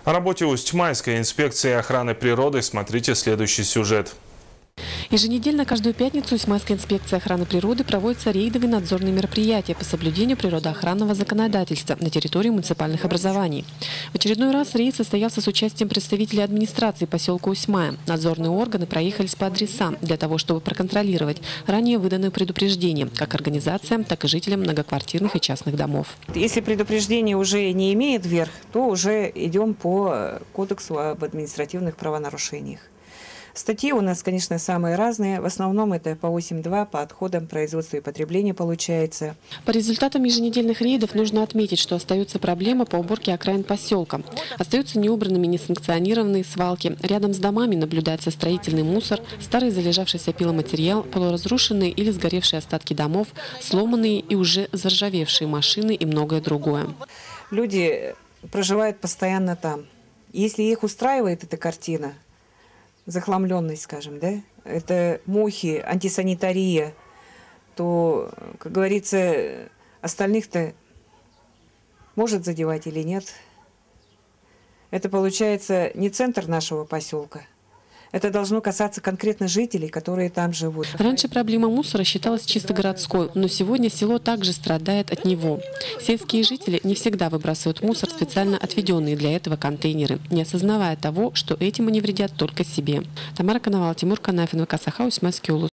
О работе Усть-Майской инспекции охраны природы смотрите следующий сюжет. Еженедельно каждую пятницу Усть-Майская инспекция охраны природы проводятся рейдовые надзорные мероприятия по соблюдению природоохранного законодательства на территории муниципальных образований. В очередной раз рейд состоялся с участием представителей администрации поселка Усть-Мая. Надзорные органы проехались по адресам для того, чтобы проконтролировать ранее выданные предупреждения как организациям, так и жителям многоквартирных и частных домов. Если предупреждение уже не имеет верх, то уже идем по кодексу об административных правонарушениях. Статьи у нас, конечно, самые разные. В основном это по 8.2, по отходам производства и потребления получается. По результатам еженедельных рейдов нужно отметить, что остается проблема по уборке окраин поселка. Остаются неубранными несанкционированные свалки. Рядом с домами наблюдается строительный мусор, старый залежавшийся пиломатериал, полуразрушенные или сгоревшие остатки домов, сломанные и уже заржавевшие машины и многое другое. Люди проживают постоянно там. Если их устраивает эта картина, захламленность, скажем, да, это мухи, антисанитария, то, как говорится, остальных-то может задевать или нет. Это получается не центр нашего поселка. Это должно касаться конкретно жителей, которые там живут. Раньше проблема мусора считалась чисто городской, но сегодня село также страдает от него. Сельские жители не всегда выбрасывают мусор в специально отведенные для этого контейнеры, не осознавая того, что этим они вредят только себе. Тамара Коновал, Тимур Канаев, НВК Саха, Усть-Майский улус.